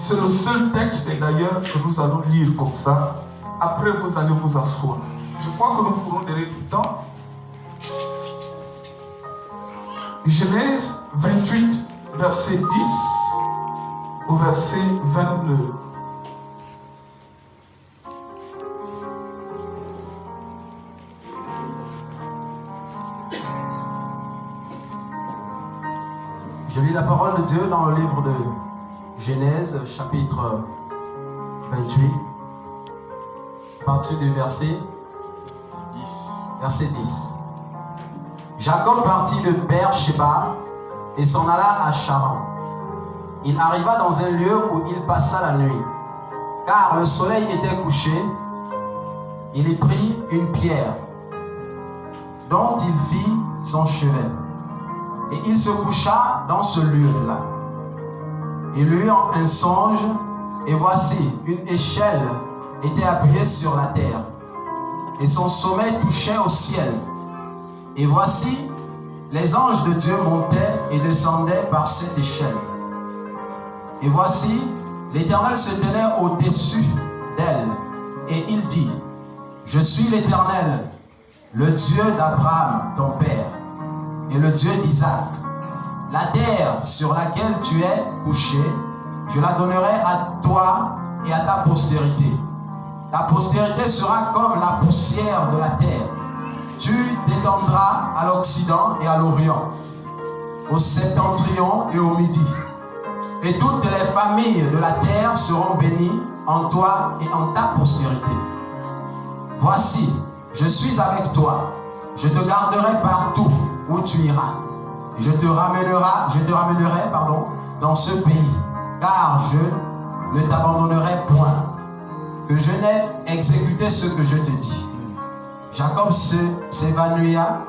C'est le seul texte d'ailleurs que nous allons lire comme ça. Après, vous allez vous asseoir. Je crois que nous pourrons donner du temps. Genèse 28, verset 10 au verset 29. Je lis la parole de Dieu dans le livre de Genèse, chapitre 28, à partir du verset 10. Jacob partit de Beer-Sheba et s'en alla à Charan. Il arriva dans un lieu où il passa la nuit. Car le soleil était couché, il y prit une pierre dont il fit son chevet. Et il se coucha dans ce lieu-là. Il eut un songe, et voici, une échelle était appuyée sur la terre, et son sommet touchait au ciel. Et voici, les anges de Dieu montaient et descendaient par cette échelle. Et voici, l'Éternel se tenait au-dessus d'elle, et il dit, je suis l'Éternel, le Dieu d'Abraham, ton père, et le Dieu d'Isaac. La terre sur laquelle tu es couché, je la donnerai à toi et à ta postérité. Ta postérité sera comme la poussière de la terre. Tu t'étendras à l'Occident et à l'Orient, au septentrion et au Midi. Et toutes les familles de la terre seront bénies en toi et en ta postérité. Voici, je suis avec toi. Je te garderai partout où tu iras. Je te ramènerai dans ce pays, car je ne t'abandonnerai point, que je n'ai exécuté ce que je te dis. Jacob s'évanouia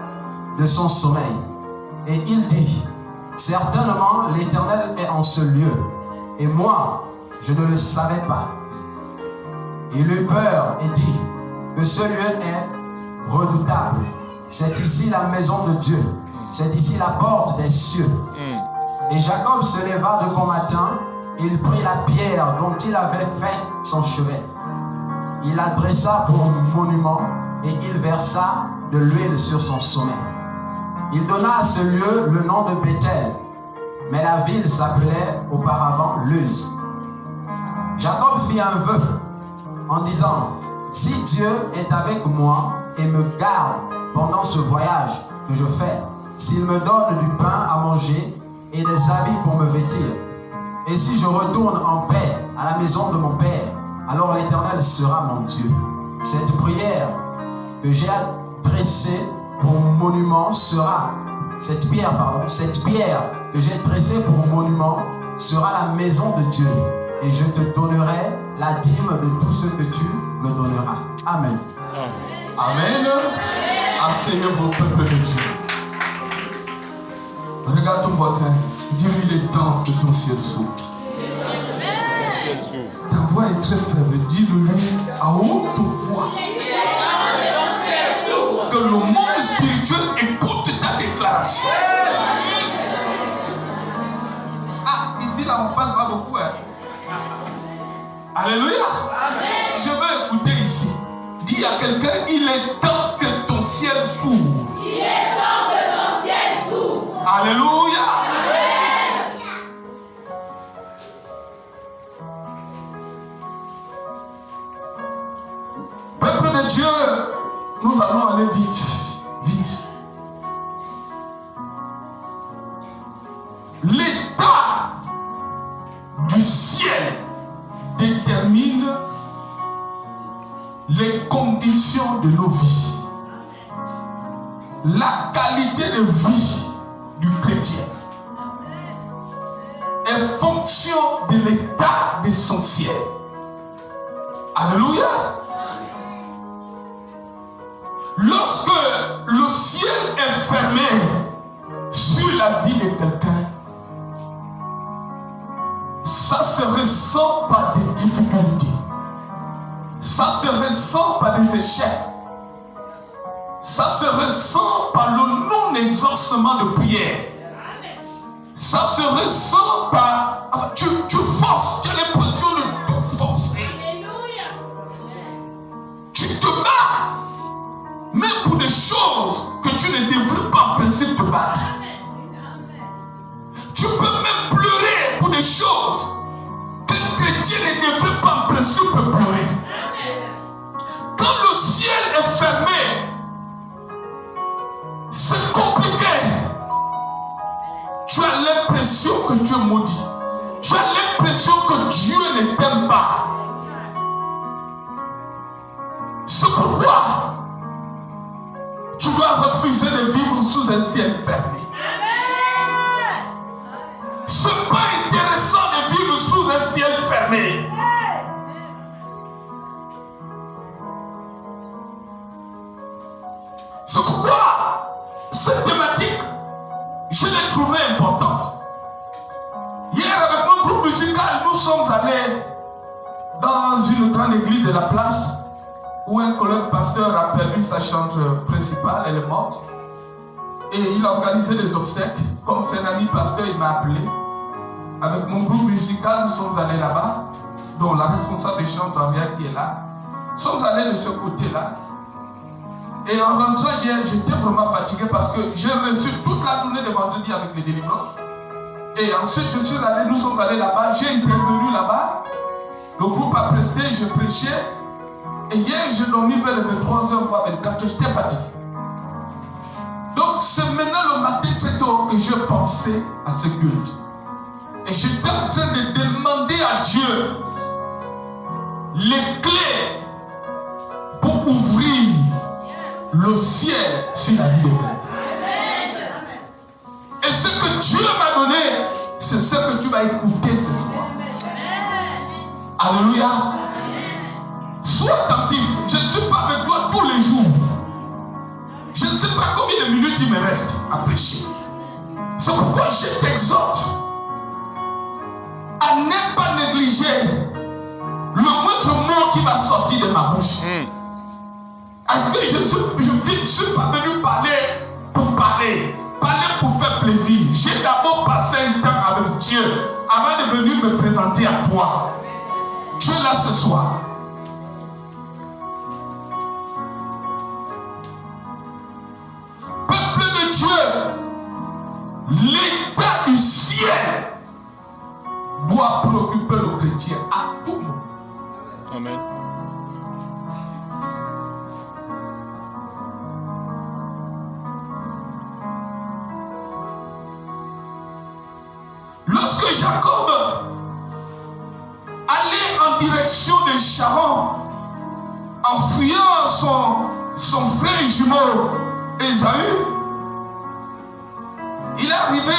de son sommeil, et il dit, certainement l'Éternel est en ce lieu, et moi, je ne le savais pas. Il eut peur et dit, que ce lieu est redoutable. C'est ici la maison de Dieu. C'est ici la porte des cieux. Et Jacob se leva de bon matin. Il prit la pierre dont il avait fait son chevet. Il la dressa pour monument et il versa de l'huile sur son sommet. Il donna à ce lieu le nom de Bethel. Mais la ville s'appelait auparavant Luz. Jacob fit un vœu en disant, si Dieu est avec moi et me garde pendant ce voyage que je fais, s'il me donne du pain à manger et des habits pour me vêtir, et si je retourne en paix à la maison de mon père, alors l'Éternel sera mon Dieu. Cette prière que j'ai dressée pour monument sera, cette pierre que j'ai dressée pour monument sera la maison de Dieu, et je te donnerai la dîme de tout ce que tu me donneras. Amen. Amen. Asseyez vos peuples de Dieu. Regarde ton voisin. Dis-lui les temps que ton ciel s'ouvre. Ta voix est très faible. Dis-le à haute voix. Que le monde spirituel écoute ta déclaration. Ah, ici là on parle pas beaucoup. Alléluia. Je veux écouter ici. Dis à quelqu'un, il est temps que ton ciel s'ouvre. Il est temps que ton ciel s'ouvre. Alléluia. Amen. Peuple de Dieu, nous allons aller vite. Vite. L'état du ciel détermine les conditions de nos vies. La qualité de vie du chrétien est fonction de l'état de son ciel. Alléluia. Lorsque le ciel est fermé sur la vie de quelqu'un, ça se ressent par des difficultés. Ça se ressent par des échecs. Ça se ressent par le non-exaucement de prière. Ça se ressent par... Tu forces, tu as l'impression chrétien ne devrait pas en principe pleurer. Quand le ciel est fermé, c'est compliqué. Tu as l'impression que tu es maudit. Tu as l'impression que Dieu ne t'aime pas. C'est pourquoi tu dois refuser de vivre sous un ciel fermé. Ce n'est pas intéressant de vivre sous un ciel fermé. C'est pourquoi cette thématique, je l'ai trouvée importante. Hier, avec mon groupe musical, nous sommes allés dans une grande église de la place où un collègue pasteur a perdu sa chantre principale, elle est morte. Et il a organisé des obsèques. Comme c'est un ami pasteur, il m'a appelé. Avec mon groupe musical, nous sommes allés là-bas, dont la responsable des chants qui est là. Nous sommes allés de ce côté-là. Et en rentrant hier, j'étais vraiment fatigué parce que j'ai reçu toute la journée de vendredi avec les délivrances. Et ensuite, nous sommes allés là-bas, j'ai intervenu là-bas. Le groupe a presté, je prêchais. Et hier, j'ai dormi vers les 23h, voire 24h, j'étais fatigué. Donc, c'est maintenant le matin très tôt que j'ai pensé à ce culte. Et j'étais en train de demander à Dieu les clés pour ouvrir le ciel sur la vie de quelqu'un. Et ce que Dieu m'a donné, c'est ce que tu vas écouter ce soir. Alléluia. Sois attentif. Je ne suis pas avec toi tous les jours. Je ne sais pas combien de minutes il me reste à prêcher. C'est pourquoi je t'exhorte à ne pas négliger le moindre mot qui va sortir de ma bouche. Parce que je ne suis pas venu parler pour parler pour faire plaisir. J'ai d'abord passé un temps avec Dieu avant de venir me présenter à toi. Tu es là ce soir. Peuple de Dieu, l'état du ciel doit préoccuper le chrétien à tout moment. Amen. Lorsque Jacob allait en direction de Charan, en fuyant son frère jumeau Ésaü, il est arrivé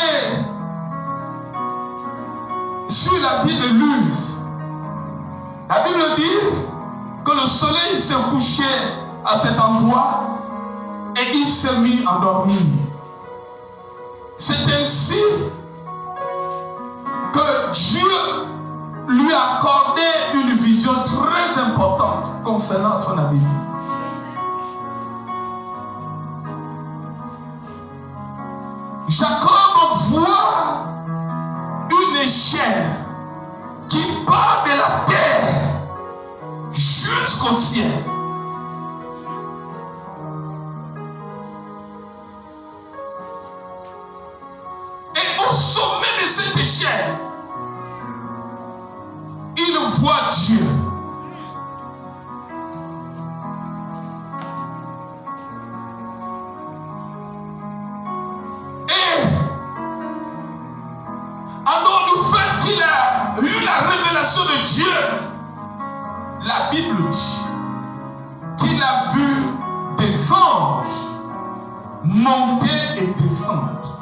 sur la ville de Luz. La Bible dit que le soleil s'est couché à cet endroit et il s'est mis à dormir. C'est ainsi que Dieu lui a accordé une vision très importante concernant son avenir. Jacob voit une échelle qui part de la terre jusqu'au ciel. Et au sommet de cette échelle, il voit Dieu. Et alors du fait qu'il a eu la révélation de Dieu, la Bible dit qu'il a vu des anges monter et descendre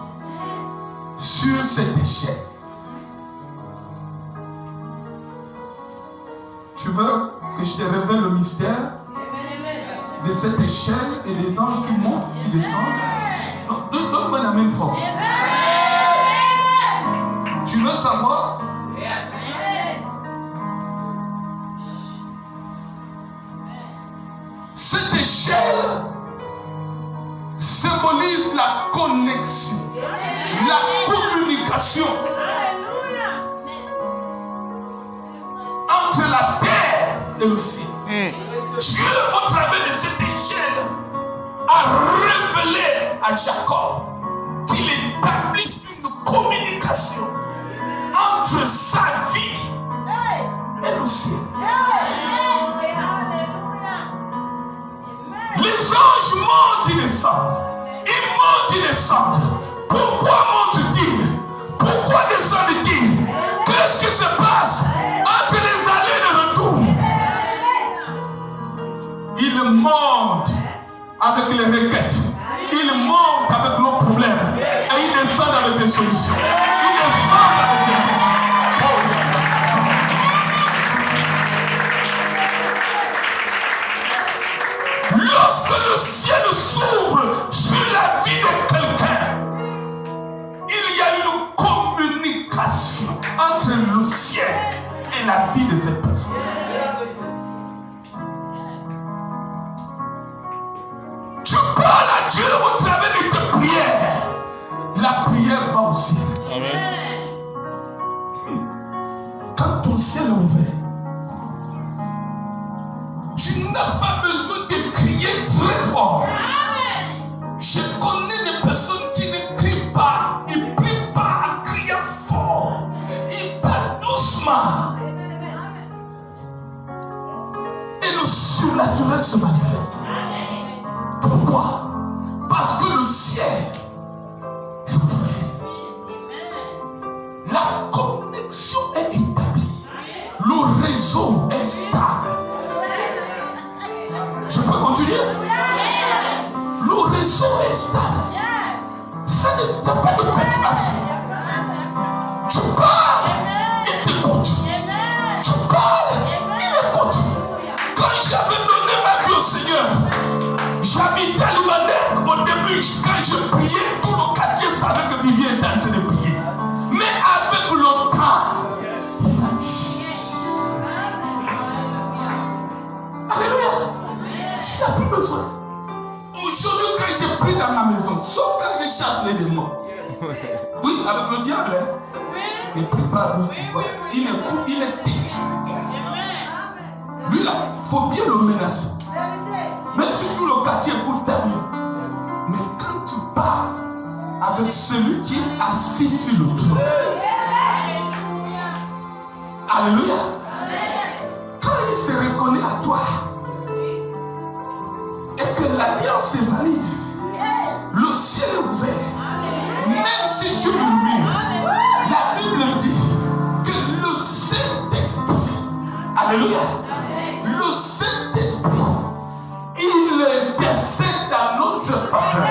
sur cette échelle. Tu veux que je te révèle le mystère de cette échelle et des anges qui montent, qui descendent? Donne-moi la même forme. Tu veux savoir? Cette échelle symbolise la connexion, la communication entre la terre et le ciel. Dieu, au travers de cette échelle, a révélé à Jacob qu'il établit une communication entre sa vie descendent? Pourquoi montent-ils? Pourquoi descendent-ils? Qu'est-ce qui se passe entre les allées et le retour? Ils montent avec les requêtes. Ils montent avec nos problèmes. Et ils descendent avec des solutions. Ils descendent avec des solutions. Lorsque le ciel s'ouvre sur la vie de quelqu'un, il y a une communication entre le ciel et la vie de cette personne. Tu parles à Dieu au travers de tes prières. La prière va au ciel. Amen. Quand ton ciel est ouvert, tu n'as pas besoin de crier très fort. Je connais des personnes qui ne crient pas. Ils ne prient pas en criant fort. Ils parlent doucement. Et le surnaturel se manifeste. Pourquoi? Parce que le ciel est ouvert. La connexion est établie. Le réseau est stable. Je peux continuer? Le réseau est stable. Ça ne t'as pas de perturbation. Tu parles, il t'écoute. Tu parles, il écoute. Quand j'avais donné ma vie au Seigneur, j'habitais à Limanek au début. Quand je priais, tout le quartier savait que Vivier était en train de prier. Mais avec le temps, il m'a dit, alléluia, tu n'as plus besoin. Aujourd'hui, quand je prie dans ma maison, sauf quand je chasse les démons. Oui, avec le diable, il ne prie pas. Il écoute, il est têtu. Lui là, il faut bien le menacer. Même si tout le quartier écoute ta bien. Mais quand tu parles avec celui qui est assis sur le trône, alléluia, quand il se reconnaît à toi et que l'alliance est valide, le ciel est ouvert. Même si tu murmures, la Bible dit que le Saint-Esprit, alléluia, le Saint-Esprit, il décède dans notre faveur.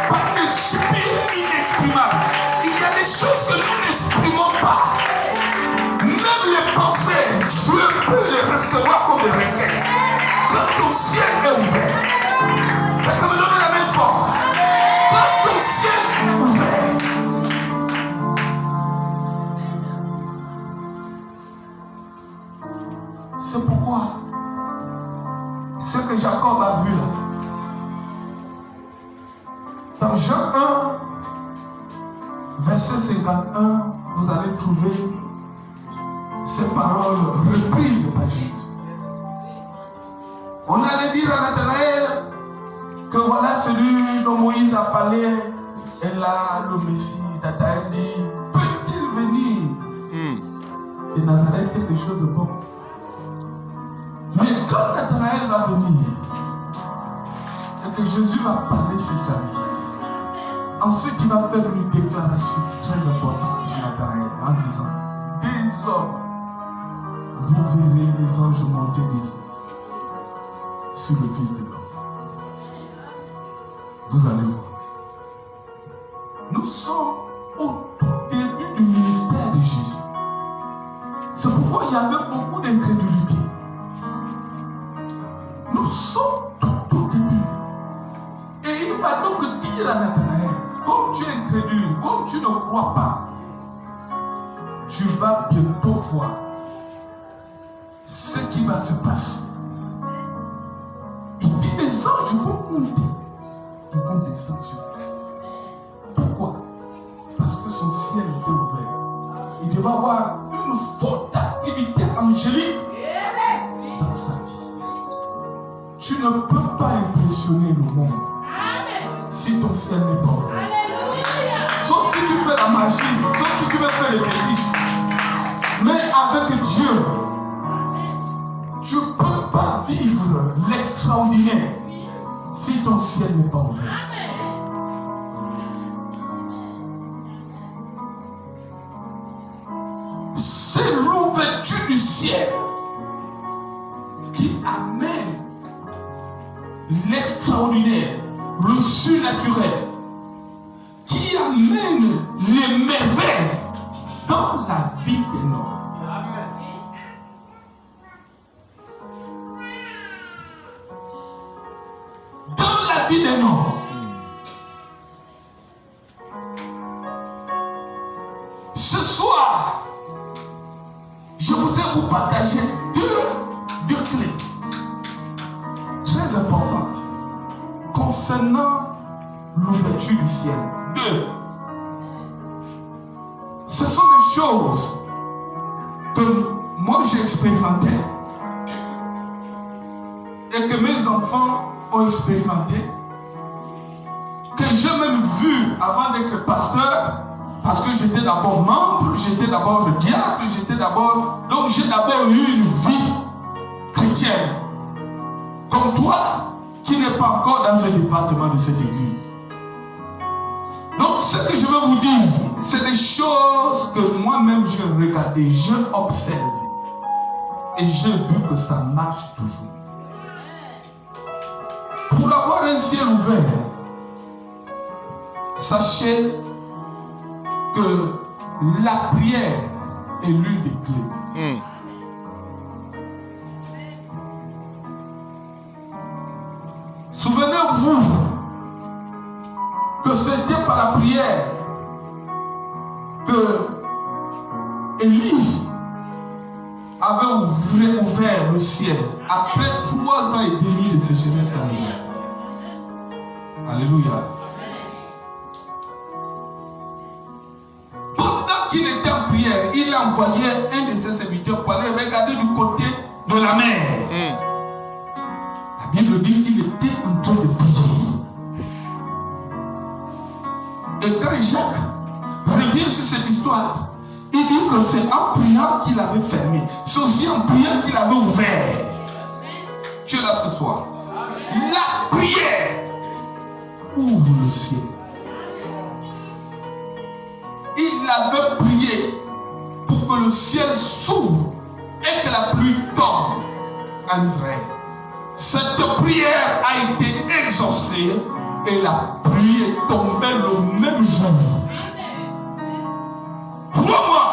Par l'esprit inexprimable. Il y a des choses que nous n'exprimons pas. Même les pensées, Dieu peut les recevoir comme des requêtes. Quand ton ciel est ouvert, quelqu'un me donne la même forme. Quand ton ciel est ouvert, c'est pourquoi ce que Jacob a vu là, dans Jean 1, verset 51, vous allez trouver ces paroles reprises par Jésus. On allait dire à Nathanaël que voilà celui dont Moïse a parlé, et là le Messie. Nathanaël dit, peut-il venir de Nazareth quelque chose de bon? Mais quand Nathanaël va venir, et que Jésus va parler sur sa vie, ensuite il va faire une déclaration très importante à Nathanaël en disant, des hommes, vous verrez les anges monter d'ici sur le Fils de l'homme. Vous allez voir. Nous sommes au tout début du ministère de Jésus. C'est pourquoi il y avait beaucoup d'incrédulité. Nous sommes tout au début. Et il va donc dire à Nathanaël, comme tu es incrédule, comme tu ne crois pas, tu vas bientôt voir ce qui va se passer. Il dit les anges vont monter, ils vont descendre sur lui. Pourquoi? Parce que son ciel était ouvert. Il devait avoir une forte activité angélique dans sa vie. Tu ne peux pas impressionner le monde si ton ciel n'est pas ouvert. Sauf si tu fais la magie, sauf si tu veux faire les fétiches. Mais avec Dieu, tu ne peux pas vivre l'extraordinaire si ton ciel n'est pas ouvert. c'est l'ouverture du ciel qui amène l'extraordinaire, le surnaturel, qui amène les merveilles dans la vie des hommes. Dans la vie des hommes. Ce soir, je voudrais vous partager deux clés très importantes concernant l'ouverture du ciel. Deux. Ce sont des choses que moi j'ai expérimentées et que mes enfants ont expérimenté, que j'ai même vu avant d'être pasteur. Parce que j'étais d'abord membre, j'étais d'abord diacre, donc j'ai d'abord eu une vie chrétienne. Comme toi, qui n'est pas encore dans un département de cette église. Donc ce que je veux vous dire, c'est des choses que moi-même je regardais, je observe. Et j'ai vu que ça marche toujours. Pour avoir un ciel ouvert, sachez que la prière est l'une des clés. Souvenez-vous que c'était par la prière que Élie avait ouvert le ciel après 3 ans et demi de sécheresse à l'hiver. Alléluia. Qu'il était en prière, il a envoyé un de ses serviteurs pour aller regarder du côté de la mer. La Bible dit qu'il était en train de prier. Et quand Jacques revient sur cette histoire, il dit que c'est en priant qu'il avait fermé. C'est aussi en priant qu'il avait ouvert. Tu es là ce soir. La prière ouvre le ciel. Il avait prié pour que le ciel s'ouvre et que la pluie tombe en Israël. Cette prière a été exaucée et la pluie est tombée le même jour. Crois-moi,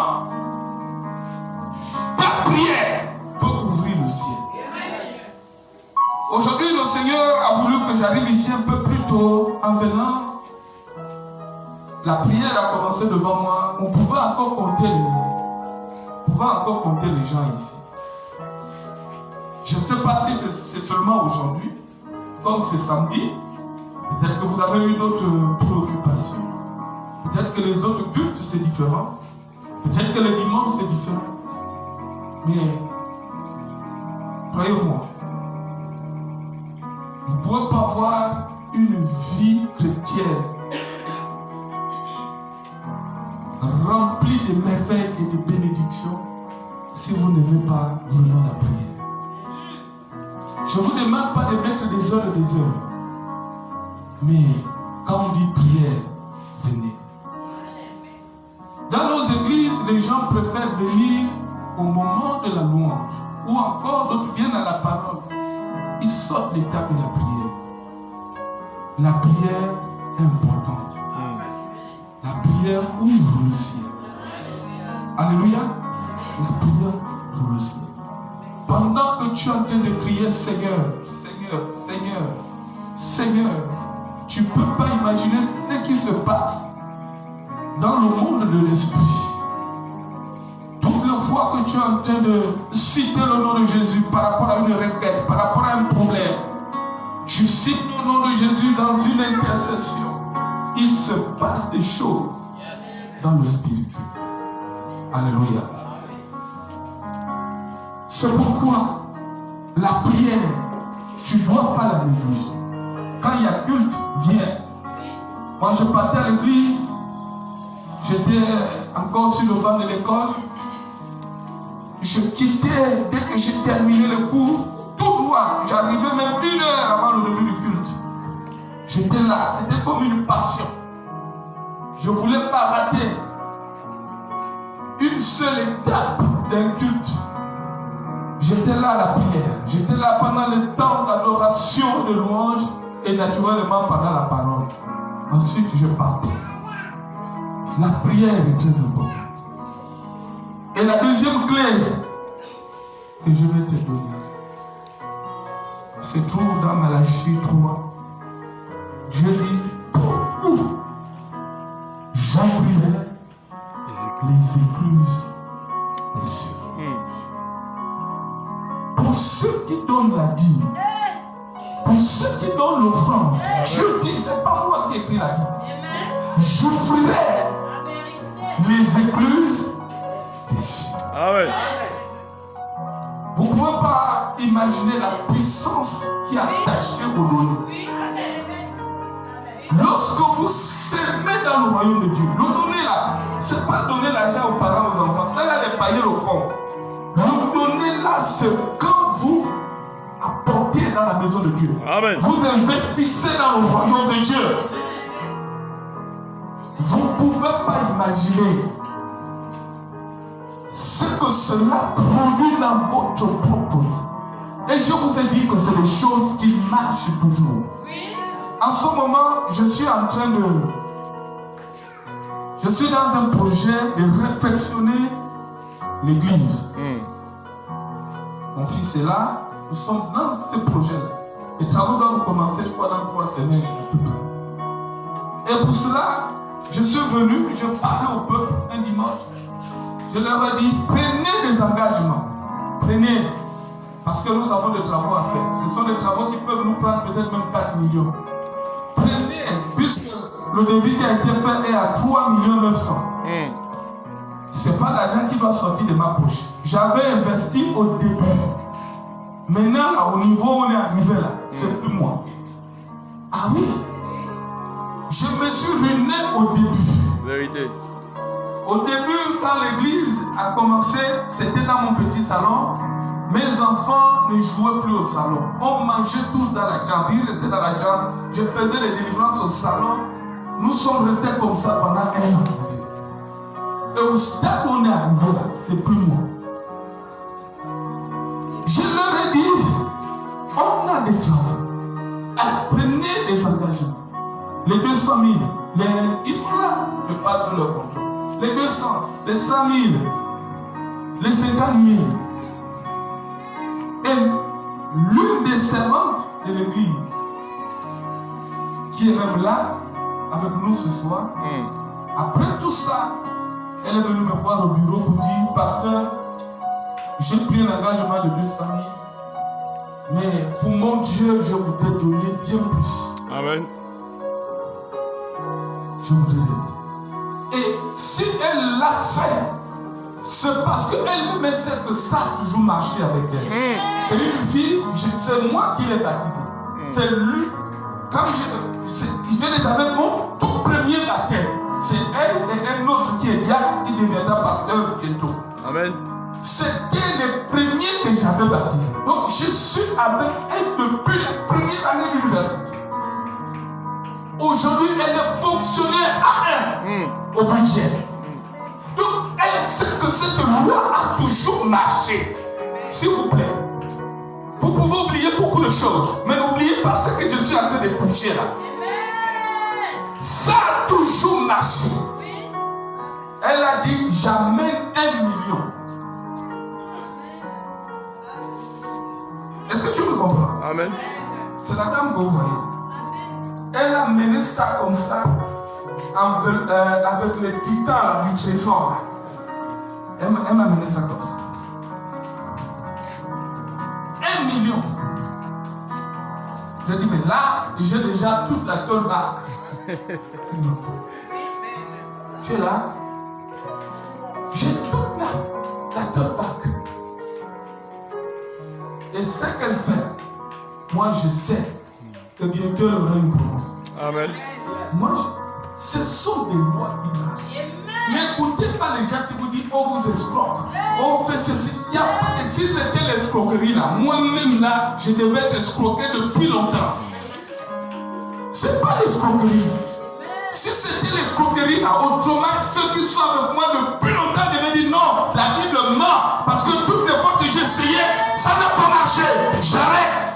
ta prière peut ouvrir le ciel. Aujourd'hui, le Seigneur a voulu que j'arrive ici un peu plus tôt en venant. La prière a commencé devant moi. On pouvait encore compter les gens ici. Je ne sais pas si c'est seulement aujourd'hui, comme c'est samedi. Peut-être que vous avez eu d'autres préoccupations. Peut-être que les autres cultes c'est différent. Peut-être que le dimanche c'est différent. Mais croyez-moi, vous ne pouvez pas avoir une vie chrétienne rempli de merveilles et de bénédictions si vous n'aimez pas vraiment la prière. Je ne vous demande pas de mettre des heures et des heures. Mais quand on dit prière, venez. Dans nos églises, les gens préfèrent venir au moment de la louange. Ou encore d'autres viennent à la parole. Ils sortent l'étape de la prière. La prière est importante. La prière ouvre le ciel. Alléluia. La prière ouvre le ciel. Pendant que tu es en train de prier, Seigneur, Seigneur, Seigneur, Seigneur, tu ne peux pas imaginer ce qui se passe dans le monde de l'esprit. Toute la fois que tu es en train de citer le nom de Jésus par rapport à une requête, par rapport à un problème, tu cites le nom de Jésus dans une intercession. Il se passe des choses dans le spirituel. Alléluia. C'est pourquoi la prière, tu ne dois pas la négliger. Quand il y a culte, viens. Moi, je partais à l'église, j'étais encore sur le banc de l'école. Je quittais dès que j'ai terminé le cours, tout droit. J'arrivais même 1 heure avant le début du culte. J'étais là, c'était comme une passion. Je ne voulais pas rater. une seule étape d'un culte. J'étais là à la prière. J'étais là pendant le temps d'adoration et de louange et naturellement pendant la parole. Ensuite, je partais. La prière est très importante. Et la deuxième clé que je vais te donner se trouve dans Malachie 3. Dieu dit, pour vous, j'ouvrirai les écluses des cieux. Pour ceux qui donnent la dîme, pour ceux qui donnent l'offrande, Dieu dit, ce n'est pas moi qui ai écrit la Bible. J'ouvrirai les écluses des cieux. Amen. Vous ne pouvez pas imaginer la puissance qui est attachée au donné. Lorsque vous s'aimez dans le royaume de Dieu, le donner là, ce n'est pas donner l'argent aux parents, aux enfants, c'est là les payer au fond. Le donner là, c'est quand vous apportez dans la maison de Dieu. Amen. Vous investissez dans le royaume de Dieu. Vous ne pouvez pas imaginer ce que cela produit dans votre propre vie. Et je vous ai dit que c'est des choses qui marchent toujours. En ce moment, je suis en train de... Je suis dans un projet de réfectionner l'église. Mon fils est là. Nous sommes dans ce projet-là. Les travaux doivent commencer, je crois, dans 3 semaines. Et pour cela, je suis venu, je parlais au peuple un dimanche. Je leur ai dit, prenez des engagements. Prenez. Parce que nous avons des travaux à faire. Ce sont des travaux qui peuvent nous prendre peut-être même 4 millions. Prenez, puisque le devis qui a été fait est à 3 900 000. Ce n'est pas l'argent qui doit sortir de ma poche. J'avais investi au début. Maintenant, là, au niveau où on est arrivé là, c'est plus moi. Ah oui. Je me suis ruiné au début. Vérité. Au début, quand l'église a commencé, c'était dans mon petit salon. Mes enfants ne jouaient plus au salon. On mangeait tous dans la chambre. Ils restaient dans la chambre. Je faisais les délivrances au salon. Nous sommes restés comme ça pendant 1 an. Et au stade où on est arrivé là, c'est plus moi. Je leur ai dit, on a des travaux. Alors, prenez des engagements. Les 200 000, ils sont là. Je passe sur leur contrôle. Les 200, les 100 000, les 50 000. Et l'une des servantes de l'église, qui est même là, avec nous ce soir, après tout ça, elle est venue me voir au bureau pour dire, pasteur, j'ai pris un engagement de 200 000, mais pour mon Dieu, je voudrais donner bien plus. Amen. Je voudrais donner. Et si elle l'a fait, c'est parce qu'elle-même sait que ça a toujours marché avec elle. C'est une fille, c'est moi qui l'ai baptisée. C'est lui. Quand je les avais mon tout premier baptême. C'est elle et un autre qui est diacre qui deviendra pasteur bientôt. Amen. C'était les premiers que j'avais baptisés. Donc je suis avec elle depuis la première année de l'université. Aujourd'hui, elle est fonctionnaire à 1 au budget. Donc, elle sait que cette loi a toujours marché. S'il vous plaît, vous pouvez oublier beaucoup de choses, mais n'oubliez pas ce que je suis en train de toucher là. Ça a toujours marché. Elle a dit, j'amène 1 million. Est-ce que tu me comprends? Amen. C'est la dame que vous voyez. Elle a mené ça comme ça, avec les titans du trésor. Elle m'a mené ça comme ça. 1 million. Je dis, mais là, j'ai déjà toute la tollback. Tu es là? J'ai toute la tollback. Et ce qu'elle fait, moi je sais que bientôt le règne commence. Amen. Moi, ce sont des lois qui marchent. N'écoutez pas les gens qui vous disent, on vous escroque. On fait ceci. Il y a pas de... Si c'était l'escroquerie là, moi-même là, je devais être escroqué depuis longtemps. Ce n'est pas l'escroquerie. Si c'était c'était l'escroquerie là. Autrement, ceux qui sont avec moi depuis longtemps devaient dire non, la Bible ment. Parce que toutes les fois que j'ai essayé, ça n'a pas marché. J'arrête.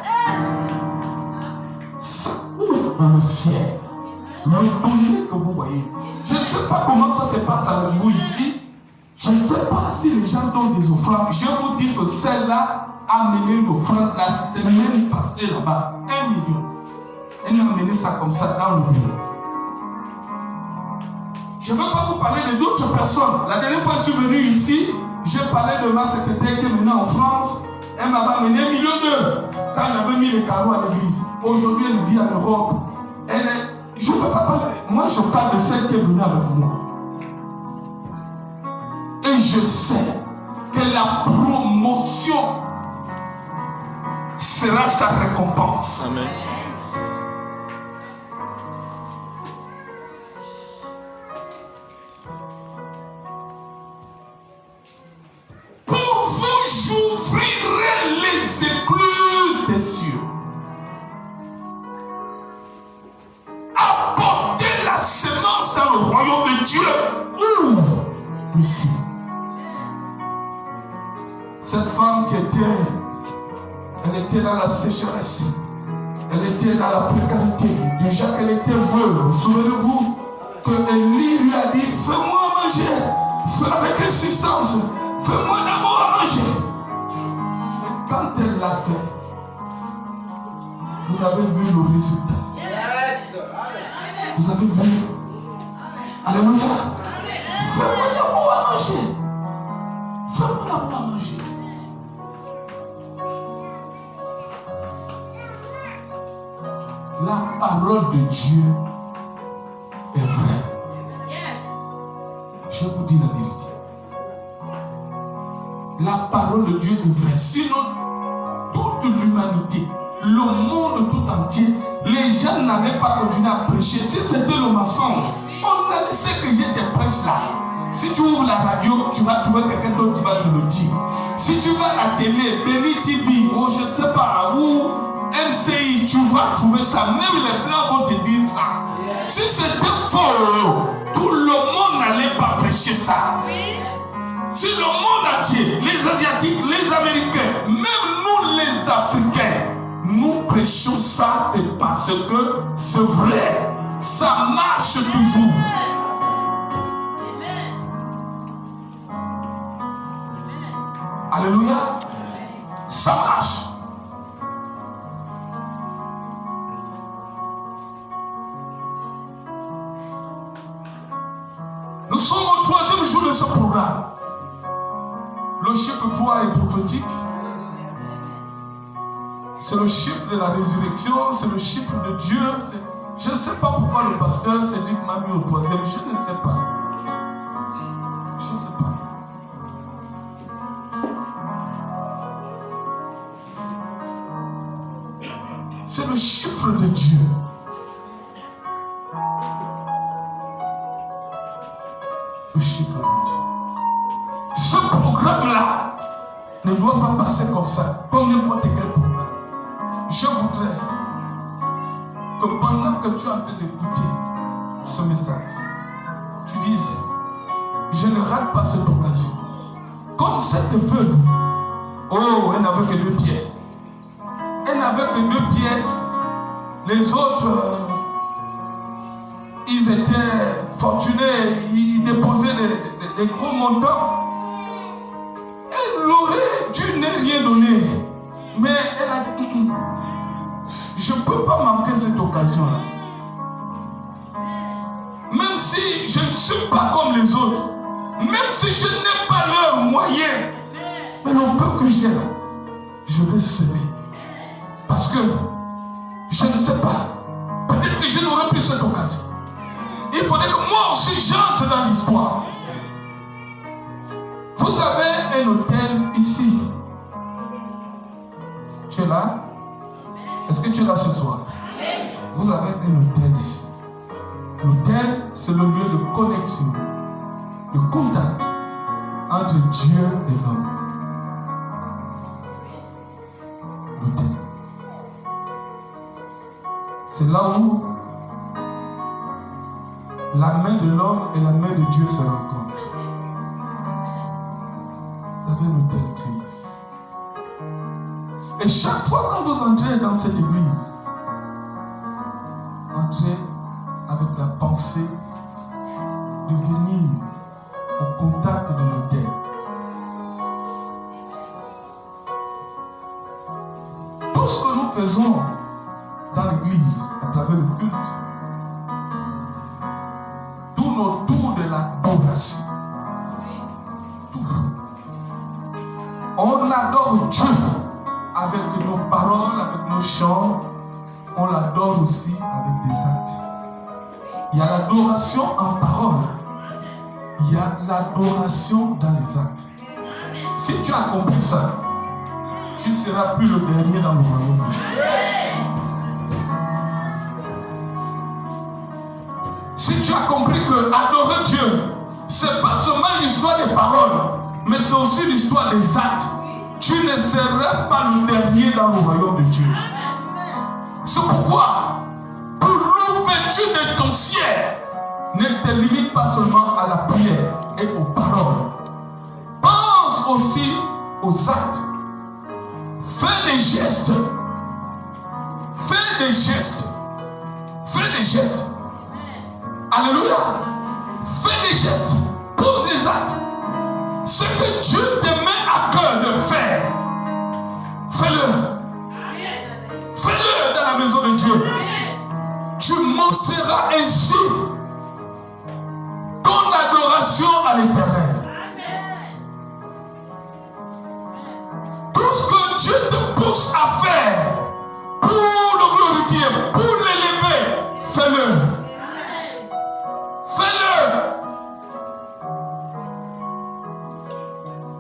Ça ouvre le ciel. Le bonheur que vous voyez. Je ne sais pas comment ça se passe avec vous ici. Je ne sais pas si les gens donnent des offrandes. Je vous dis que celle-là a mené une offrande la semaine passée là-bas. 1 million. Elle a mené ça comme ça dans le bureau. Je ne veux pas vous parler de d'autres personnes. La dernière fois que je suis venu ici, j'ai parlé de ma secrétaire qui est venue en France. Elle m'avait amené 1,2 million quand j'avais mis les carreaux à l'église. Aujourd'hui, elle vit en Europe. Je ne veux pas parler. Moi, je parle de celle qui est venue avec moi. Et je sais que la promotion sera sa récompense. Amen. Pour vous, j'ouvrirai les écluses des cieux. Apportez la semence dans le royaume de Dieu. Ouvre le ciel. Cette femme qui elle était dans la sécheresse, elle était dans la précarité, déjà qu'elle était veuve. Souvenez-vous que Élie lui a dit, fais-moi manger, fais avec insistance, fais-moi d'abord à manger. Mais quand elle l'a fait, vous avez vu le résultat. Vous avez vu. Alléluia. Fais-moi d'abord à manger. Fais-moi d'abord à manger. La parole de Dieu est vraie. Je vous dis la vérité. La parole de Dieu est vraie. Sinon, toute l'humanité, le monde tout entier, les gens n'allaient pas continuer à prêcher. Si c'était le mensonge, on a laissé que je te prêche là. Si tu ouvres la radio, tu vas trouver quelqu'un d'autre qui va te le dire. Si tu vas à la télé, Béni TV, ou je ne sais pas, où MCI, tu vas trouver ça. Même les blancs vont te dire ça. Si c'était faux, tout le monde n'allait pas prêcher ça. Si le monde entier, les Asiatiques, les Américains, même nous les Africains, nous prêchons ça, c'est parce que c'est vrai. Ça marche toujours. Alléluia. Ça marche. Nous sommes au 3e jour de ce programme. Le chiffre 3 est prophétique. C'est le chiffre de la résurrection, c'est le chiffre de Dieu. Je ne sais pas pourquoi le pasteur s'est dit qu'il m'a mis au 3e. Je ne sais pas. Je ne sais pas. C'est le chiffre de Dieu. Le chiffre de Dieu. Ce programme-là ne doit pas passer comme ça, comme n'importe quel programme. Je voudrais que pendant que tu es en train d'écouter ce message, tu dises, je ne rate pas cette occasion. Comme cette veuve, oh, elle n'avait que 2 pièces. Elle n'avait que 2 pièces. Les autres, ils étaient fortunés, ils déposaient des gros montants. Elle aurait dû ne rien donner. Mais elle a dit, je ne peux pas manquer cette occasion-là. Même si je ne suis pas comme les autres, même si je n'ai pas leurs moyens, mais le peu que j'ai là, je vais semer. Parce que je ne sais pas, peut-être que je n'aurai plus cette occasion. Il faudrait que moi aussi j'entre dans l'histoire. Vous avez un hôtel ici. Tu es là? Est-ce que tu es là ce soir? Vous avez un hôtel ici. L'hôtel, c'est le lieu de connexion, de contact entre Dieu et l'homme. L'hôtel. C'est là où la main de l'homme et la main de Dieu se rencontrent. Vous avez une telle crise. Et chaque fois quand vous entrez dans cette église, entrez avec la pensée de venir au contact de l'autel. Tout ce que nous faisons dans l'église, à travers le culte, tourne autour de l'adoration. Tout. On adore Dieu avec nos paroles, avec nos chants. On l'adore aussi avec des actes. Il y a l'adoration en parole. Il y a l'adoration dans les actes. Si tu as compris ça, tu ne seras plus le dernier dans le royaume de Dieu. Si tu as compris que adorer Dieu, ce n'est pas seulement l'histoire des paroles, mais c'est aussi l'histoire des actes, tu ne seras pas le dernier dans le royaume de Dieu. C'est pourquoi, pour l'ouverture de ton ciel, ne te limite pas seulement à la prière et aux paroles. Pense aussi aux actes. Fais des gestes. Fais des gestes. Fais des gestes. Alléluia. Fais des gestes. Pose des actes. Ce que Dieu te met à cœur de faire, fais-le. Fais-le dans la maison de Dieu. Tu montreras ainsi ton adoration à l'Éternel. Tout ce que Dieu te pousse à faire pour le glorifier, pour l'élever, fais-le. Fais-le.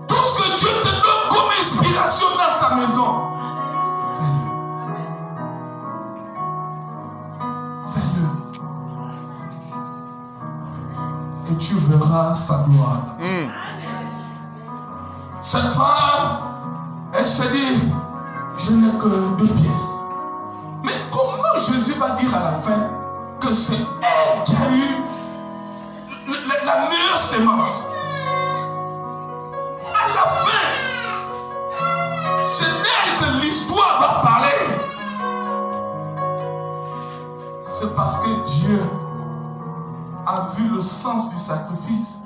Tout ce que Dieu te donne comme inspiration dans sa maison, et tu verras sa gloire. Cette femme, elle se dit, je n'ai que 2 pièces. Mais comment Jésus va dire à la fin que c'est elle qui a eu la meilleure sémence? À la fin, c'est d'elle que l'histoire va parler. C'est parce que Dieu a vu le sens du sacrifice.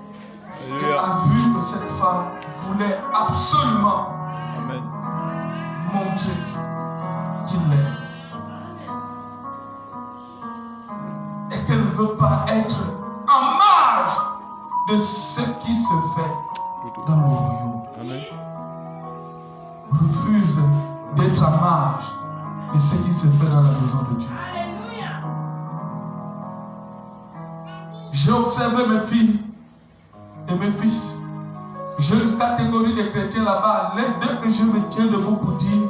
Et a vu que cette femme voulait absolument montrer qu'il l'aime. Et qu'elle ne veut pas être en marge de ce qui se fait dans le royaume. Refuse d'être en marge de ce qui se fait dans la maison de Dieu. J'ai observé mes filles et mes fils. J'ai une catégorie de chrétiens là-bas. Dès que je me tiens debout pour dire,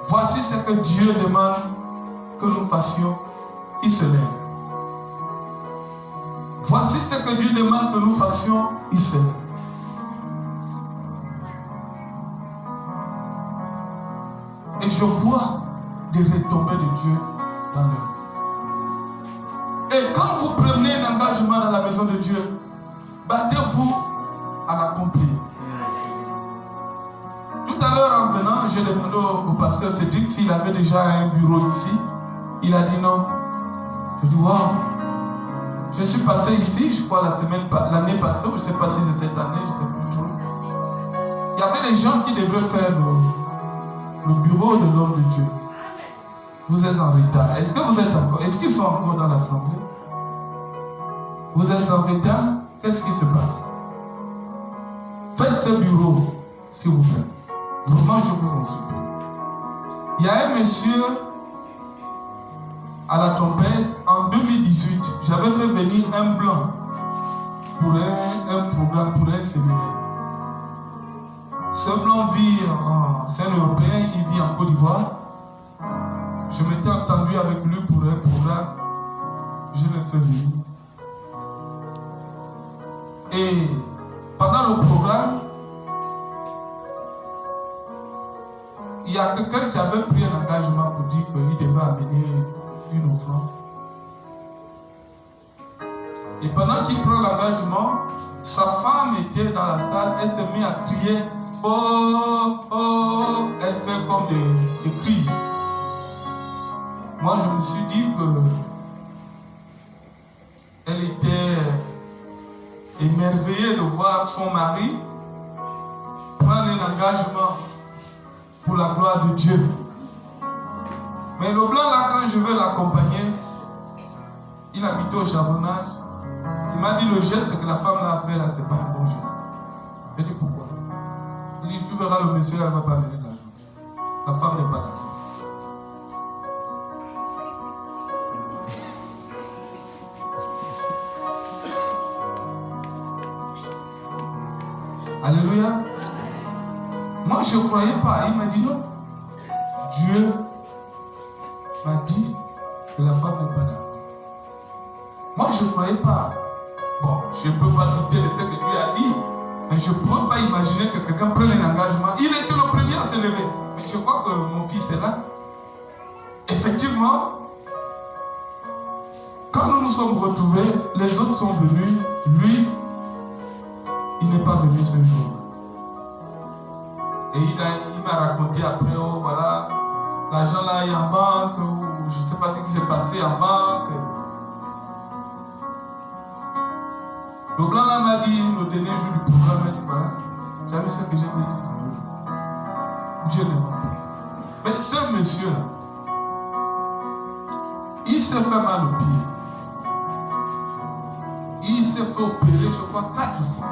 voici ce que Dieu demande que nous fassions, ils se lèvent. Voici ce que Dieu demande que nous fassions, ils se lèvent. Et je vois des retombées de Dieu dans leur vie. Et quand vous prenez un engagement dans la maison de Dieu, battez-vous à l'accomplir. Tout à l'heure en venant, j'ai demandé au pasteur Cédric s'il avait déjà un bureau ici. Il a dit non. Je dis waouh. Je suis passé ici, je crois l'année passée, ou je ne sais pas si c'est cette année, je ne sais plus trop. Il y avait des gens qui devraient faire le bureau de l'homme de Dieu. Vous êtes en retard. Est-ce que vous êtes encore? Est-ce qu'ils sont encore dans l'assemblée? Vous êtes en retard? Qu'est-ce qui se passe? Faites ce bureau, s'il vous plaît. Vraiment, je vous en supplie. Il y a un monsieur à la trompette. En 2018, j'avais fait venir un blanc pour un programme, pour un séminaire. Ce blanc vit c'est un Européen, il vit en Côte d'Ivoire. Je m'étais entendu avec lui pour un programme. Je l'ai fait venir. Et pendant le programme, il y a quelqu'un qui avait pris un engagement pour dire qu'il devait amener une offrande. Et pendant qu'il prend l'engagement, sa femme était dans la salle, elle s'est mise à crier. Oh, oh, elle fait comme des cris. Moi, je me suis dit que elle était émerveillée de voir son mari prendre un engagement pour la gloire de Dieu. Mais le blanc là, quand je veux l'accompagner, il habitait au charbonnage. Il m'a dit le geste que la femme là a fait là, c'est pas un bon geste. Je dis pourquoi? Il dit tu verras le monsieur là, elle ne va pas venir l'argent. La femme n'est pas d'accord. Alléluia. Moi je ne croyais pas. Il m'a dit non. Dieu m'a dit que la femme n'est pas d'accord. Moi je ne croyais pas. Bon, je ne peux pas douter de ce que Dieu a dit. Mais je ne peux pas imaginer que quelqu'un prenne un engagement. Il était le premier à se lever. Mais je crois que mon fils est là. Effectivement, quand nous nous sommes retrouvés, les autres sont venus. Lui, il n'est pas venu ce jour. Et il m'a raconté après, oh voilà, l'argent là est en banque, ou je ne sais pas ce qui s'est passé en banque. Le blanc là m'a dit, le dernier jour du programme, il m'a dit, voilà, j'avais ce que j'ai dit. Dieu ne ment pas. Mais ce monsieur là, il s'est fait mal au pied. Il s'est fait opérer, je crois, 4 fois.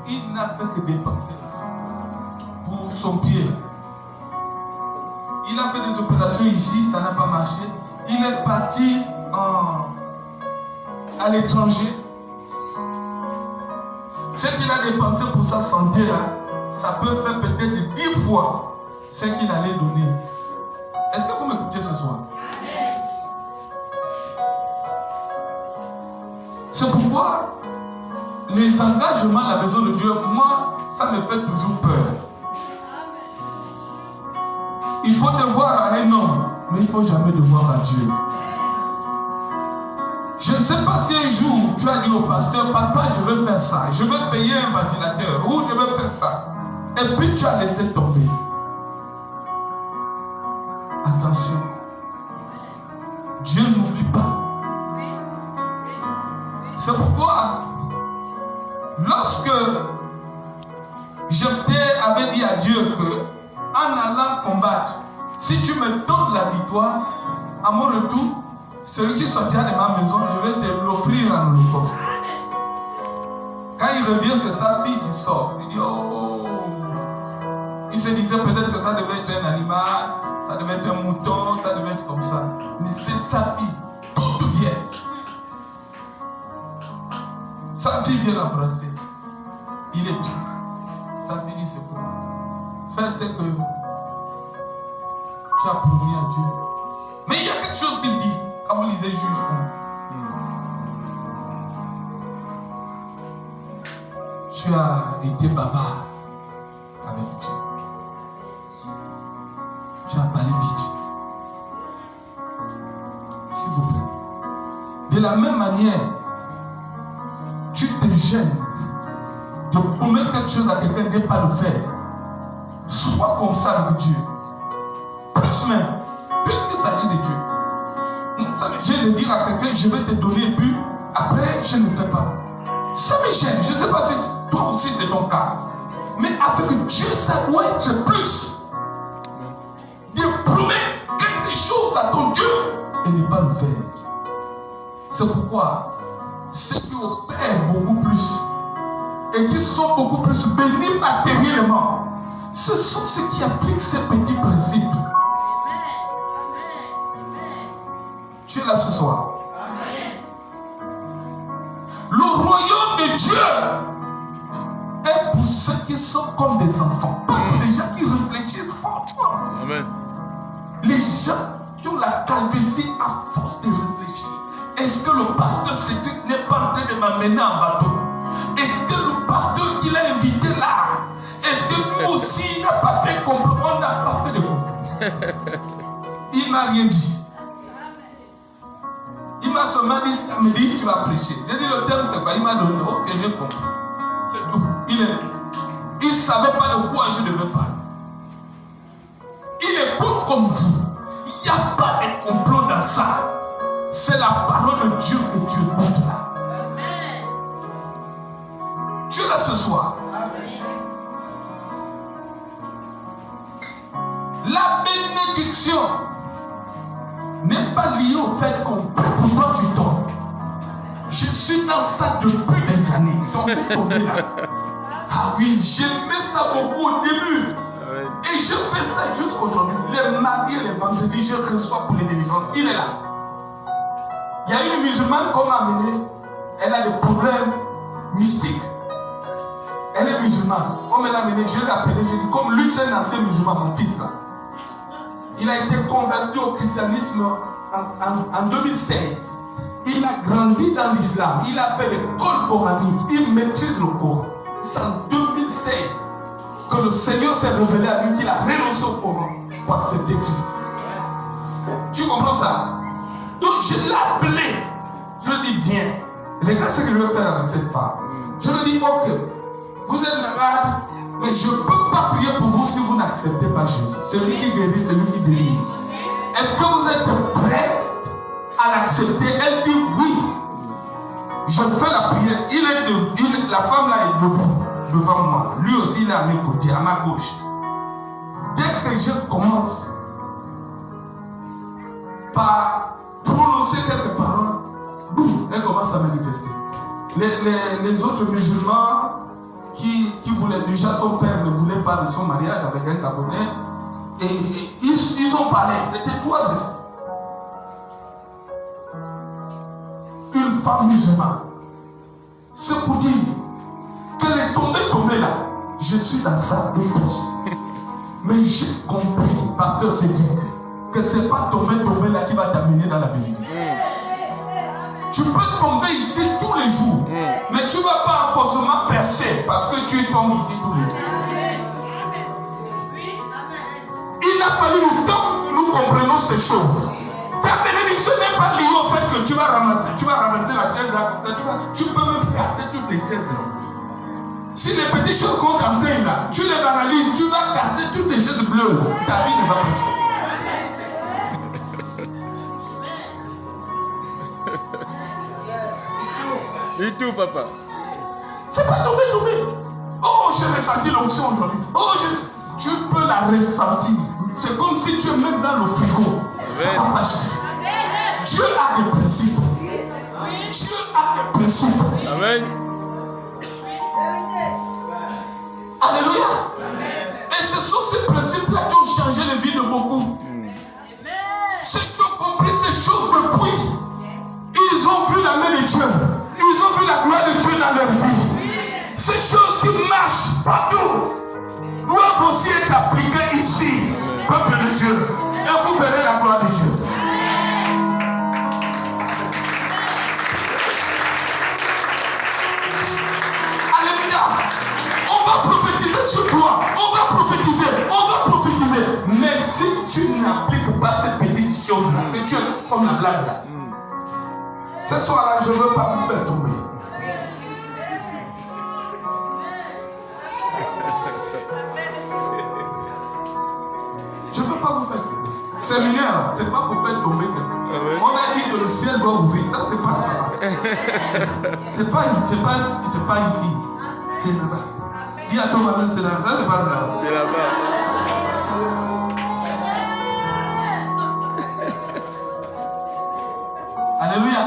Il n'a fait que dépenser pour son pied. Il a fait des opérations ici, ça n'a pas marché. Il est parti à l'étranger. Ce qu'il a dépensé pour sa santé, là, ça peut faire peut-être 10 fois ce qu'il allait donner. Est-ce que vous m'écoutez ce soir? C'est pourquoi les engagements à la maison de Dieu, moi, ça me fait toujours peur. Il faut devoir à un homme, mais il ne faut jamais devoir à Dieu. Je ne sais pas si un jour tu as dit au pasteur, papa, je veux faire ça, je veux payer un ventilateur, ou je veux faire ça. Et puis tu as laissé tomber. Attention. Dieu n'oublie pas. C'est pourquoi, lorsque Jephthé avait dit à Dieu que, en allant combattre, si tu me donnes la victoire, à mon retour, celui qui sortira de ma maison, je vais te l'offrir en holocauste. Quand il revient, c'est sa fille qui sort. Il dit, oh. Il se disait peut-être que ça devait être un animal, ça devait être un mouton, ça devait être comme ça. Mais c'est sa fille, toute vierge. Sa fille vient l'embrasser. Il est triste. Sa fille dit, c'est quoi? Fais ce que tu as promis à Dieu. Mais il y a quelque chose qu'il dit. Quand vous lisez Juge 1. Tu as été bavard avec Dieu. Tu as parlé vite. S'il vous plaît. De la même manière, tu te gênes de promettre quelque chose à quelqu'un et ne pas le faire. Sois comme ça avec Dieu. Plus même, puisqu'il s'agit de Dieu. Ça me gêne de dire à quelqu'un, je vais te donner, puis après, je ne le fais pas. Ça me gêne. Je ne sais pas si toi aussi c'est ton cas. Mais avec Dieu, ça doit être plus. De promettre quelque chose à ton Dieu et ne pas le faire. C'est pourquoi ceux qui opèrent beaucoup plus et qui sont beaucoup plus bénis matériellement, ce sont ceux qui appliquent ces petits principes. Tu es là ce soir. Amen. Le royaume de Dieu est pour ceux qui sont comme des enfants, pas pour les gens qui réfléchissent franchement. Amen. Les gens qui ont la calvitie à force de réfléchir. Est-ce que le pasteur Cédric n'est pas en train de m'amener en bateau? Est-ce que le pasteur qu'il a invité là, est-ce que lui aussi n'a pas fait complot? On n'a pas fait de complot. Il m'a rien dit. Il m'a me dit tu vas prêcher. J'ai dit le terme c'est quoi? Il m'a donné, ok, j'ai compris. C'est tout. Il ne savait pas de quoi je devais parler. Il écoute comme vous. Il n'y a pas de complot dans ça. C'est la parole de Dieu que tu écoutes là. Tu es là ce soir. La bénédiction n'est pas liée au fait qu'on peut pour toi tu tombes. Je suis dans ça depuis des années. Tomber là. Ah oui, j'aimais ça beaucoup au début. Et je fais ça jusqu'aujourd'hui. Les mardis et les vendredis, je reçois pour les délivrances. Il est là. Il y a une musulmane qu'on m'a amenée. Elle a des problèmes mystiques. Elle est musulmane. On me l'a amenée, je l'ai appelée. J'ai dit, comme lui c'est un ancien musulman, mon fils là. Il a été converti au christianisme en 2016. Il a grandi dans l'islam. Il a fait l'école coranique. Il maîtrise le Coran. C'est en 2016 que le Seigneur s'est révélé à lui qu'il a renoncé au Coran pour accepter Christ. Tu comprends ça? Donc je l'ai appelé. Je lui dis viens. Regarde ce que je vais faire avec cette femme. Je lui dis ok, vous êtes malade, mais je ne peux pas prier pour vous si vous n'acceptez pas Jésus. C'est lui qui guérit, c'est lui qui délivre. Est-ce que vous êtes prêts à l'accepter? Elle dit oui. Je fais la prière. La femme là est debout devant moi. Lui aussi il est à mes côtés, à ma gauche. Dès que je commence par prononcer quelques paroles, boum, elle commence à manifester. Les autres musulmans qui voulaient déjà, son père ne voulait pas de son mariage avec un Gabonais, et ils ont parlé. C'était 3 ans. Une femme musulmane. C'est pour dire qu'elle est tombée là. Je suis dans sa dépêche. Mais j'ai compris, pasteur Cédric, que ce n'est pas tomber là qui va t'amener dans la bénédiction. Tu peux tomber ici tous les jours, mais tu ne vas pas forcément percer parce que tu tombes ici tous les jours. Il a fallu le temps que nous comprenions ces choses. Ta bénédiction n'est pas liée au fait que tu vas ramasser la chaise là comme ça. Tu peux même casser toutes les chaises là. Si les petites choses qu'on t'enseigne là, tu les analyses, tu vas casser toutes les chaises bleues là. Ta vie ne va pas changer. Du tout, papa. C'est pas tombé. Oh, j'ai ressenti l'onction aujourd'hui. Oh, tu peux la ressentir. C'est comme si tu es même dans le frigo. Ça ne va pas changer. Dieu a des principes. Dieu a des principes. Amen. Alléluia. Et ce sont ces principes-là qui ont changé les vies de beaucoup. Ceux qui ont compris ces choses depuis, ils ont vu la main de Dieu. Ils ont vu la gloire de Dieu dans leur vie. Ces choses qui marchent partout doivent aussi être appliquées ici, peuple de Dieu. Et vous verrez la gloire de Dieu. Alléluia. On va prophétiser sur toi. On va prophétiser. Mais si tu n'appliques pas ces petites choses-là, et tu es comme la blague là, ce soir-là, je ne veux pas vous faire tomber. Je ne veux pas vous faire tomber. Séminaire, ce n'est pas pour faire tomber quelqu'un. On a dit que le ciel doit ouvrir. Ça, c'est pas ça. C'est pas ici. C'est là-bas. Dis à ton voisin, c'est là-bas. Ça, c'est pas ça. C'est là-bas. Alléluia.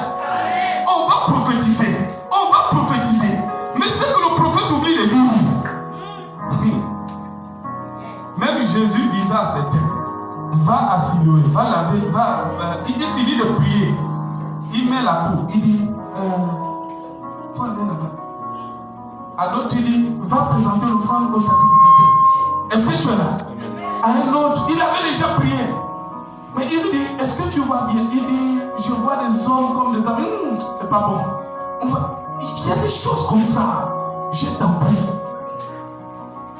On va prophétiser. Mais c'est que le prophète oublie de dire. Même Jésus disait à certains, va à Siloé, va laver, il finit de prier. Il met la boue. Il dit, faut aller là-bas. À d'autres, il dit, va présenter l'offrande au sacrificateur. Est-ce que tu es là? À un autre, il avait déjà prié. Mais il dit, est-ce que tu vois bien? Il dit, je vois des hommes comme des hommes. C'est pas bon. Il y a des choses comme ça. Je t'en prie.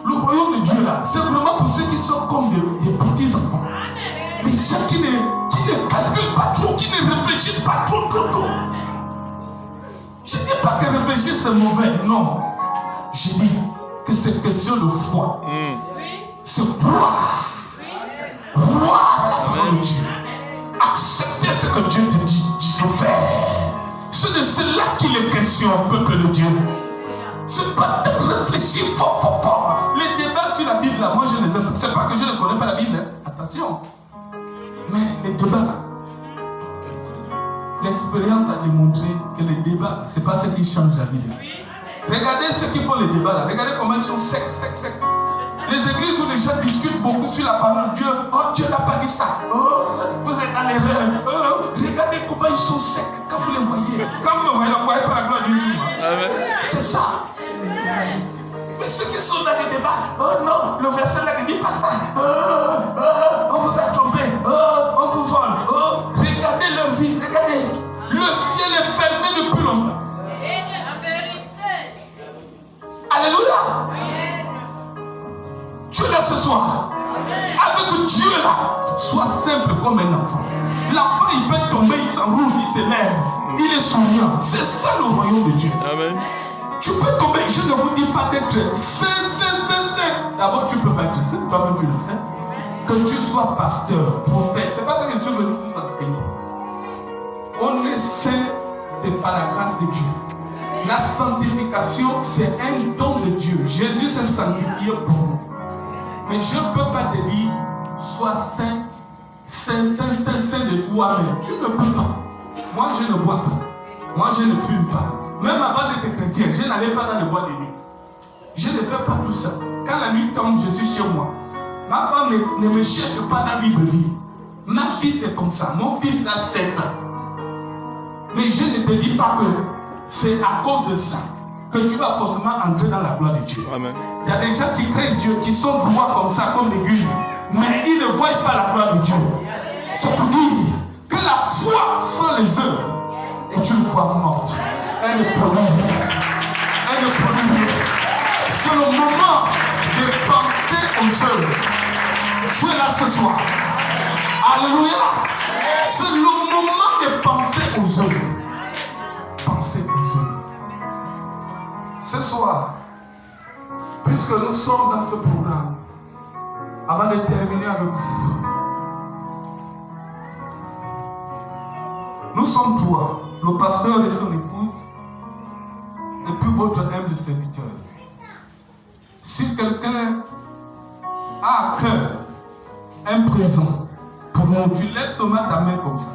Le royaume de Dieu là, c'est vraiment pour ceux qui sont comme des petits enfants. des gens qui ne calculent pas trop, qui ne réfléchissent pas trop. Je ne dis pas que réfléchir c'est mauvais, non. Je dis que c'est question de foi. C'est croire. Croire à la parole de Dieu. Accepter ce que Dieu te dit de faire. C'est de cela qu'il est question, peuple de Dieu. C'est pas de réfléchir fort. Les débats sur la Bible, là, moi je les aime. C'est pas que je ne connais pas la Bible, hein. Attention. Mais les débats, là, l'expérience a démontré que les débats, c'est pas ce qui change la Bible. Regardez ceux qui font les débats là. Regardez comment ils sont secs. Les églises où les gens discutent beaucoup sur la parole de Dieu. Oh, Dieu n'a pas dit ça. Oh, vous êtes dans l'erreur. Oh, regardez comment ils sont secs quand vous les voyez. Quand vous ne voyez pas la gloire de Dieu. C'est ça. Mais ceux qui sont dans les débats, oh non, le verset là ne dit pas ça. On vous a trompé. On vous vole. Regardez leur vie. Regardez. Le ciel est fermé depuis longtemps. Alléluia. Tu es là ce soir. Avec Dieu là, sois simple comme un enfant. L'enfant il peut tomber, il s'enroule, il s'élève. Il est souriant. C'est ça le royaume de Dieu. Amen. Tu peux tomber, je ne vous dis pas d'être saint. D'abord tu ne peux pas être saint, toi-même tu le sais. Que tu sois pasteur, prophète, c'est pas ce que je suis venu vous enseigner. On est saint, c'est par la grâce de Dieu. La sanctification, c'est un don de Dieu. Jésus s'est sanctifié pour nous. Mais je ne peux pas te dire, sois saint de toi-même. Tu ne peux pas. Moi, je ne bois pas. Moi, je ne fume pas. Même avant d'être chrétien, je n'allais pas dans les bois de nuit. Je ne fais pas tout ça. Quand la nuit tombe, je suis chez moi. Ma femme ne me cherche pas dans la vie. Ma fille, c'est comme ça. Mon fils a 16 ans. Mais je ne te dis pas que c'est à cause de ça que tu vas forcément entrer dans la gloire de Dieu. Amen. Il y a des gens qui craignent Dieu, qui sont droits comme ça, comme l'aiguille, mais ils ne voient pas la gloire de Dieu. C'est pour dire que la foi sans les œuvres est une foi morte. Elle ne produit rien. Elle ne produit rien. C'est le moment de penser aux œuvres. Tu es là ce soir. Alléluia. C'est le moment de penser aux œuvres. Pensez aux œuvres. Ce soir, puisque nous sommes dans ce programme, avant de terminer avec vous, nous sommes trois, le pasteur et son épouse, et puis votre humble serviteur. Si quelqu'un a à cœur un présent pour nous, tu lèves seulement ta main comme ça.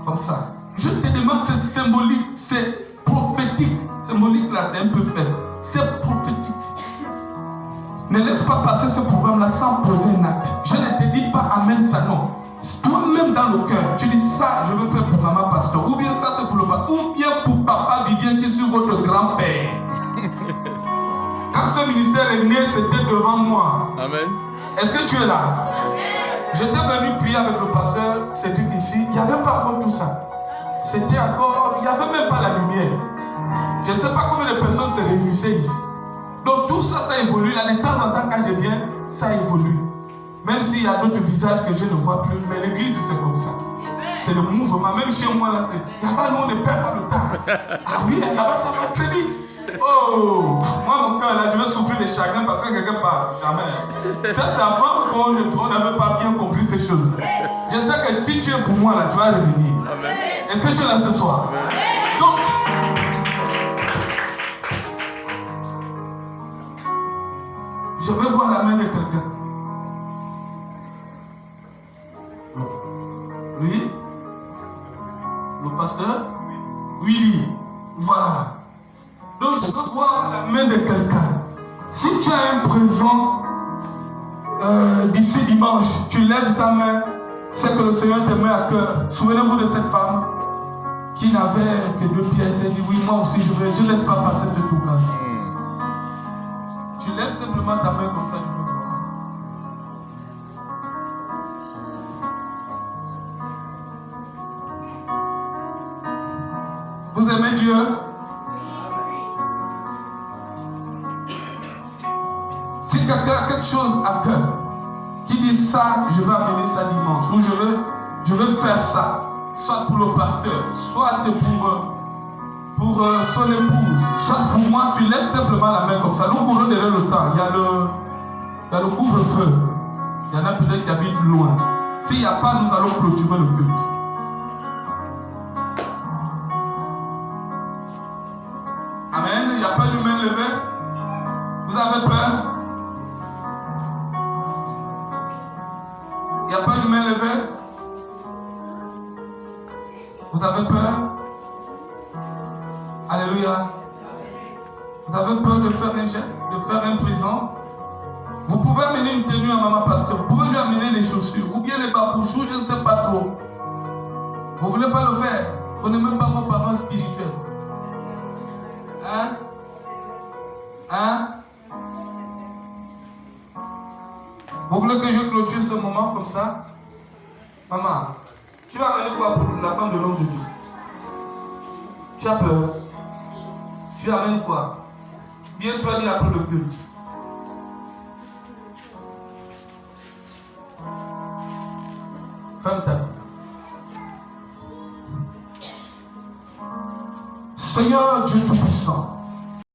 Comme ça. Je te demande, c'est symbolique, c'est prophétique. Symbolique là, c'est un peu faible. C'est prophétique. Ne laisse pas passer ce programme-là sans poser un acte. Je ne te dis pas amène ça, non. Toi-même dans le cœur, tu dis ça, je veux faire pour maman pasteur. Ou bien ça, c'est pour le papa. Ou bien pour papa Vivien qui est sur votre grand-père. Quand ce ministère est né, c'était devant moi. Amen. Est-ce que tu es là? J'étais venu prier avec le pasteur Cédric ici. Il n'y avait pas encore tout ça. C'était encore, il n'y avait même pas la lumière. Je ne sais pas combien de personnes se réunissaient ici. Donc tout ça, ça évolue. Là, de temps en temps, quand je viens, ça évolue. Même s'il y a d'autres visages que je ne vois plus. Mais l'église, c'est comme ça. C'est le mouvement. Même chez moi, là, là-bas, nous, on ne perd pas le temps. Ah oui, là-bas, ça va très vite. Oh, moi, mon cœur, là, je vais souffrir les chagrins parce que quelqu'un parle. Jamais. Ça, c'est avant qu'on n'avait pas bien compris ces choses. Je sais que si tu es pour moi, là, tu vas revenir. Est-ce que tu es là ce soir? Donc, je veux voir la main de quelqu'un. Oui? Le pasteur? Oui. Voilà. Donc je veux voir la main de quelqu'un. Si tu as un présent d'ici dimanche, tu lèves ta main, c'est que le Seigneur te met à cœur. Souvenez-vous de cette femme qui n'avait que 2 pièces. Elle dit oui, moi aussi je ne laisse pas passer cette occasion. Tu lèves simplement ta main comme ça, je veux voir. Vous aimez Dieu? Si quelqu'un a quelque chose à cœur, qui dit ça, je vais amener ça dimanche, ou je vais faire ça, soit pour le pasteur, soit pour son épouse, soit pour moi, tu lèves simplement la main comme ça. Nous courons derrière le temps. Il y a le couvre-feu. Il y en a peut-être qui habitent loin. S'il n'y a pas, nous allons clôturer le culte. Amen. Il n'y a pas de main levée. Vous avez peur? Il n'y a pas de main levée. Vous avez peur? Alléluia. Vous avez peur de faire un geste, de faire un présent? Vous pouvez amener une tenue à maman pasteur. Vous pouvez lui amener les chaussures ou bien les babouchous, je ne sais pas trop. Vous ne voulez pas le faire? Vous n'êtes même pas vos parents spirituels. Hein? Hein? Vous voulez que je clôture ce moment comme ça? Maman, tu vas amener quoi pour la fin de l'homme de Dieu? Tu as peur? Tu amènes quoi? Bien, tu vas dire après le culte. Ferme ta vie. Seigneur Dieu Tout-Puissant,